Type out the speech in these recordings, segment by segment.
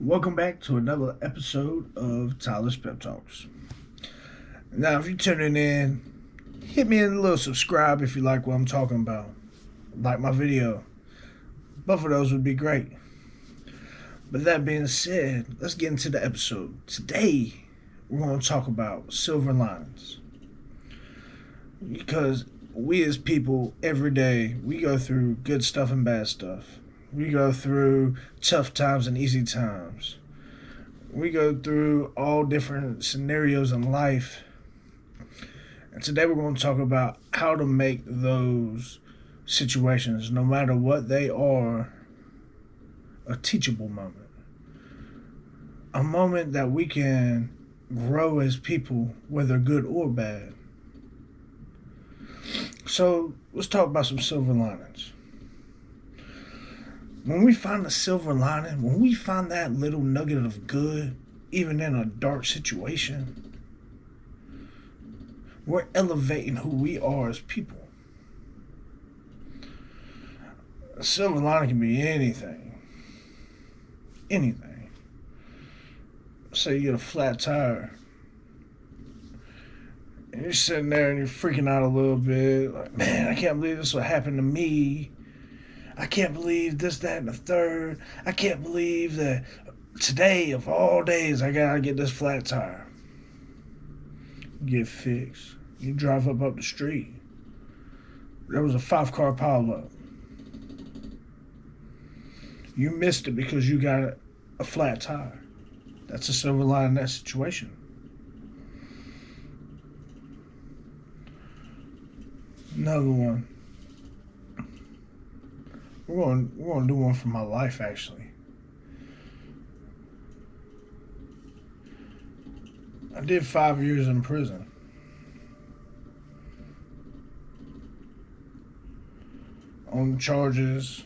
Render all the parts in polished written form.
Welcome back to another episode of Tyler's Pep Talks. Now, if you're tuning in, hit me a little subscribe if you like what I'm talking about. Like my video. Both of those would be great. But that being said, let's get into the episode. Today, we're going to talk about silver linings. Because we as people, every day, we go through good stuff and bad stuff. We go through tough times and easy times. We go through all different scenarios in life. And today we're going to talk about how to make those situations, no matter what they are, a teachable moment. A moment that we can grow as people, whether good or bad. So let's talk about some silver linings. When we find a silver lining, when we find that little nugget of good, even in a dark situation, we're elevating who we are as people. A silver lining can be anything. Anything. Say you get a flat tire, and you're sitting there and you're freaking out a little bit, like, man, I can't believe this will happen to me. I can't believe this, that, and the third. I can't believe that today, of all days, I gotta get this flat tire. Get fixed. You drive up the street. There was a 5-car pileup. You missed it because you got a flat tire. That's a silver line in that situation. Another one. We're going to do one for my life, actually. I did 5 years in prison. On charges.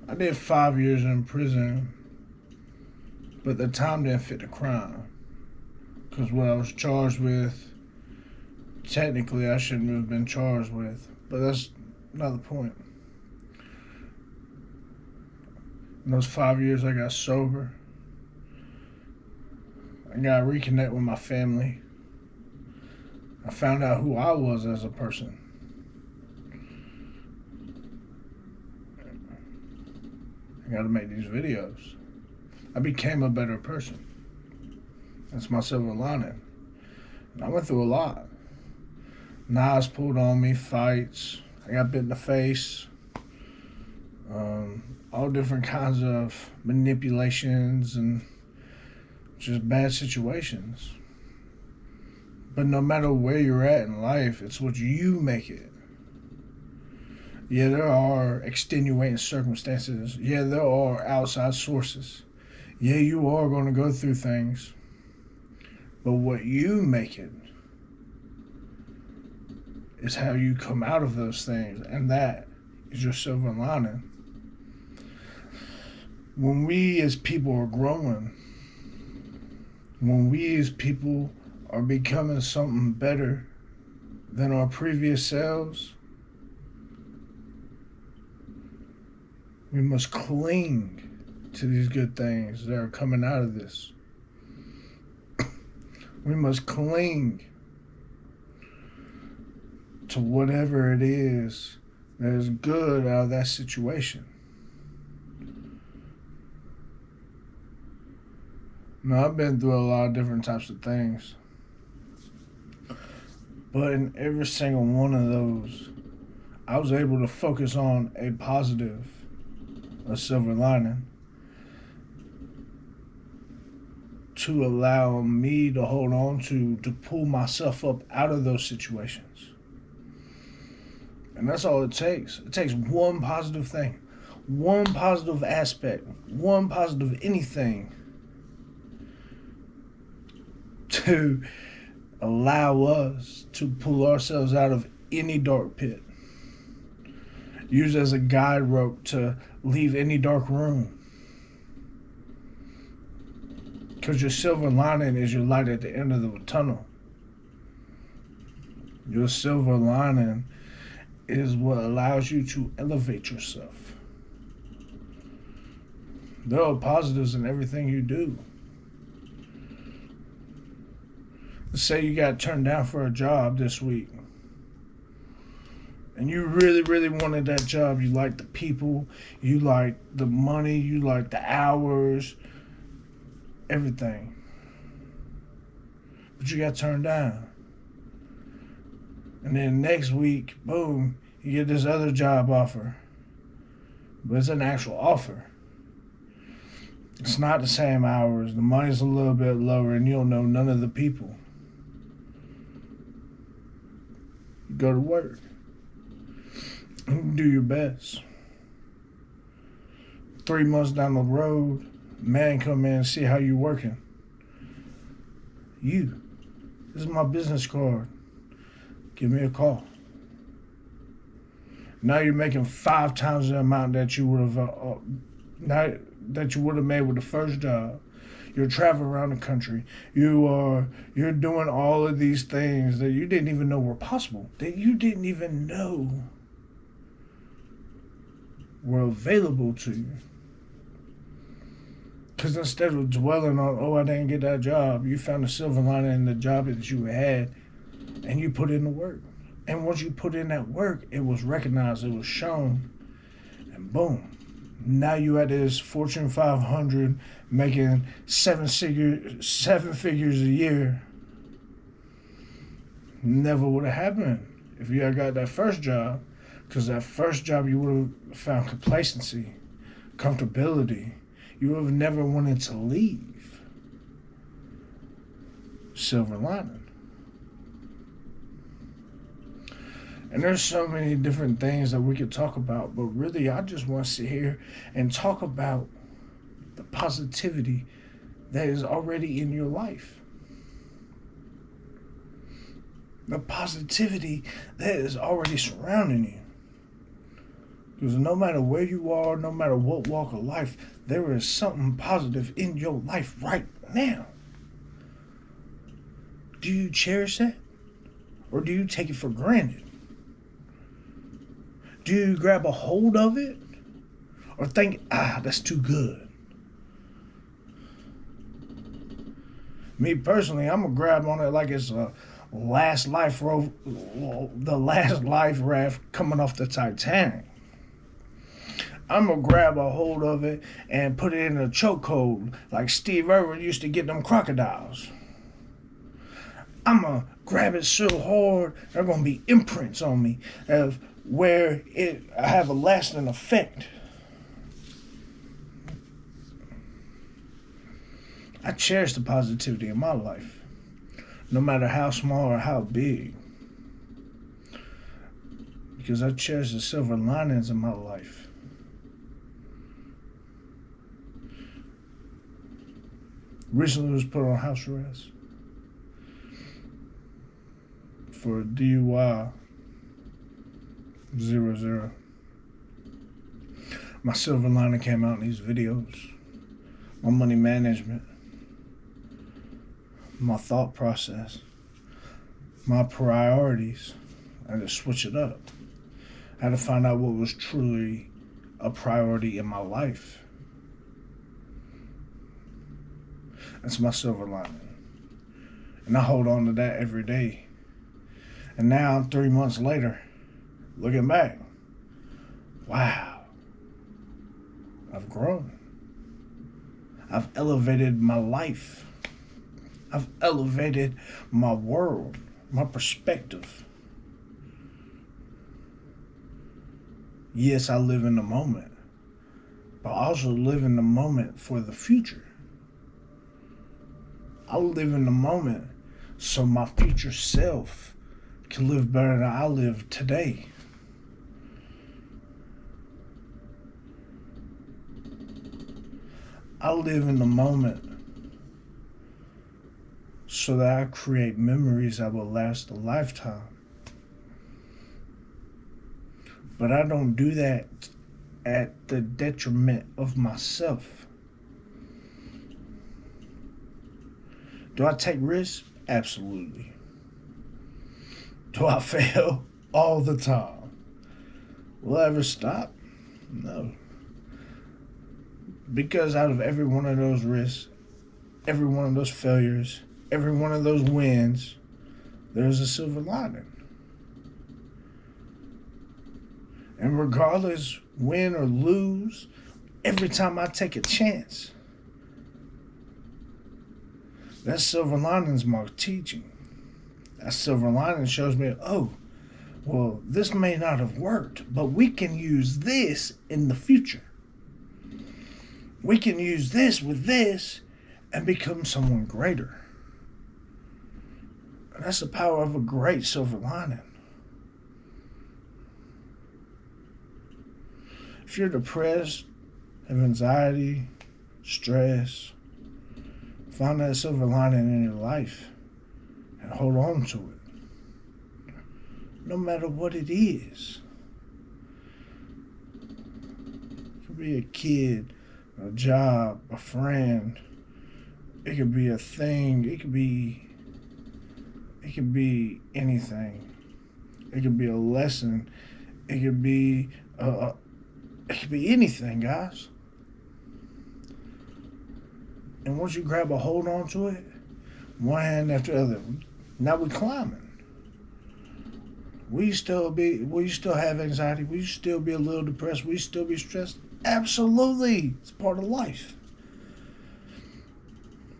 I did 5 years in prison, but the time didn't fit the crime. Because what I was charged with, technically I shouldn't have been charged with. But that's not the point. In those 5 years, I got sober. I got to reconnect with my family. I found out who I was as a person. I got to make these videos. I became a better person. That's my silver lining. And I went through a lot. Knives pulled on me, fights. I got bit in the face. All different kinds of manipulations and just bad situations. But no matter where you're at in life, it's what you make it. Yeah, there are extenuating circumstances. Yeah, there are outside sources. Yeah, you are going to go through things. But what you make it is how you come out of those things. And that is your silver lining. When we as people are growing, when we as people are becoming something better than our previous selves, we must cling to these good things that are coming out of this. We must cling to whatever it is that is good out of that situation. Now, I've been through a lot of different types of things. But in every single one of those, I was able to focus on a positive, a silver lining, to allow me to hold on to pull myself up out of those situations. And that's all it takes. It takes one positive thing, one positive aspect, one positive anything to allow us to pull ourselves out of any dark pit. Use as a guide rope to leave any dark room. Because your silver lining is your light at the end of the tunnel. Your silver lining is what allows you to elevate yourself. There are positives in everything you do. Let's say you got turned down for a job this week, and you really, really wanted that job. You like the people, you like the money, you like the hours, everything. But you got turned down. And then next week, boom, you get this other job offer. But it's an actual offer. It's not the same hours. The money's a little bit lower, and you don't know none of the people. You go to work. You do your best. 3 months down the road, man come in and see how you working. This is my business card. Give me a call. Now you're making 5 times the amount that you would have made with the first job. You're traveling around the country. You're doing all of these things that you didn't even know were possible. That you didn't even know were available to you. Because instead of dwelling on, oh, I didn't get that job, you found a silver lining in the job that you had, and you put in the work. And once you put in that work, it was recognized, it was shown, and boom. Now you at this Fortune 500 making seven figures a year. Never would have happened if you had got that first job, because that first job you would have found complacency, comfortability. You would have never wanted to leave. Silver lining. And there's so many different things that we could talk about, but really I just want to sit here and talk about the positivity that is already in your life. The positivity that is already surrounding you. Because no matter where you are, no matter what walk of life, there is something positive in your life right now. Do you cherish that? Or do you take it for granted? Do you grab a hold of it? Or think, that's too good? Me personally, I'm going to grab on it like it's the last life raft coming off the Titanic. I'm going to grab a hold of it and put it in a chokehold like Steve Irwin used to get them crocodiles. I'm going to grab it so hard, there are going to be imprints on me of where I have a lasting effect. I cherish the positivity in my life, no matter how small or how big. Because I cherish the silver linings in my life. Recently was put on house arrest for DUI 00. My silver lining came out in these videos. My money management. My thought process. My priorities. I had to switch it up. I had to find out what was truly a priority in my life. That's my silver lining. And I hold on to that every day. And now, 3 months later, looking back, wow, I've grown. I've elevated my life. I've elevated my world, my perspective. Yes, I live in the moment, but I also live in the moment for the future. I live in the moment so my future self can live better than I live today. I live in the moment so that I create memories that will last a lifetime. But I don't do that at the detriment of myself. Do I take risks? Absolutely. Do I fail? All the time. Will I ever stop? No. Because out of every one of those risks, every one of those failures, every one of those wins, there's a silver lining. And regardless, win or lose, every time I take a chance, that silver lining is my teaching. That silver lining shows me, oh, well, this may not have worked, but we can use this in the future. We can use this with this and become someone greater. And that's the power of a great silver lining. If you're depressed, have anxiety, stress, find that silver lining in your life and hold on to it. No matter what it is. It could be a kid, a job, a friend. It could be a thing. It could be anything. It could be a lesson. It could be anything, guys. And once you grab a hold onto it, one hand after the other, now we're climbing. Will you still have anxiety? Will you still be a little depressed? Will you still be stressed? Absolutely. It's part of life.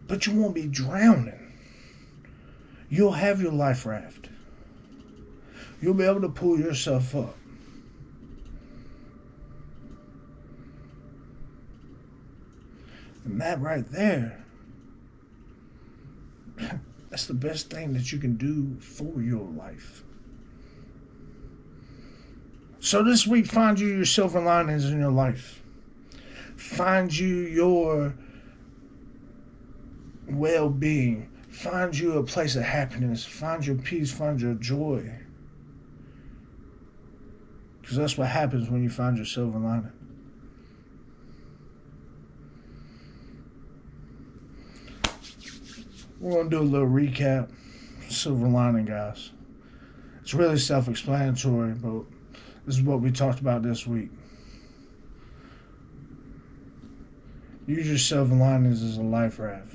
But you won't be drowning. You'll have your life raft. You'll be able to pull yourself up. And that right there, that's the best thing that you can do for your life. So this week, find you your silver linings in your life. Find you your well-being. Find you a place of happiness. Find your peace. Find your joy. Because that's what happens when you find your silver lining. We're going to do a little recap. Silver lining, guys. It's really self-explanatory, but this is what we talked about this week. Use your silver linings as a life raft.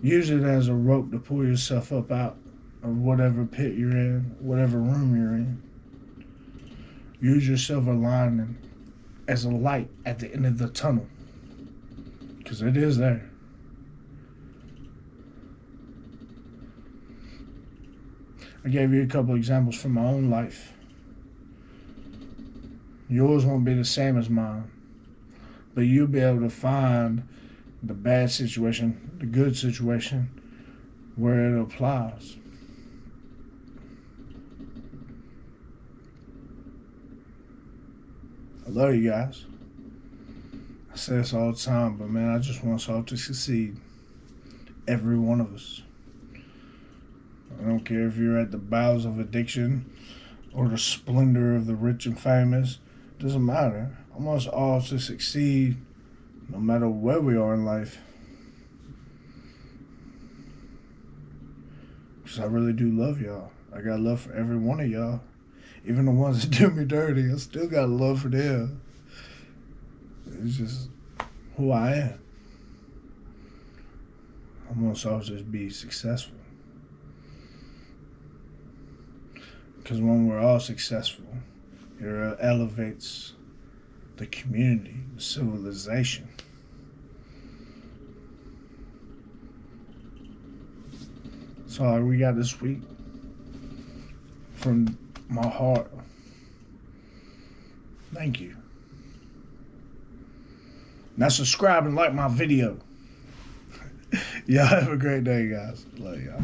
Use it as a rope to pull yourself up out of whatever pit you're in, whatever room you're in. Use your silver lining as a light at the end of the tunnel. Because it is there. I gave you a couple examples from my own life. Yours won't be the same as mine. But you'll be able to find the bad situation, the good situation, where it applies. I love you guys. I say this all the time, but man, I just want us all to succeed. Every one of us. I don't care if you're at the bowels of addiction or the splendor of the rich and famous. It doesn't matter. I want us all to succeed no matter where we are in life. Because I really do love y'all. I got love for every one of y'all. Even the ones that do me dirty, I still got love for them. It's just who I am. I want us all to just be successful. Because when we're all successful, it elevates the community, the civilization. That's all we got this week. From my heart. Thank you. Now subscribe and like my video. Y'all have a great day, guys. Love y'all.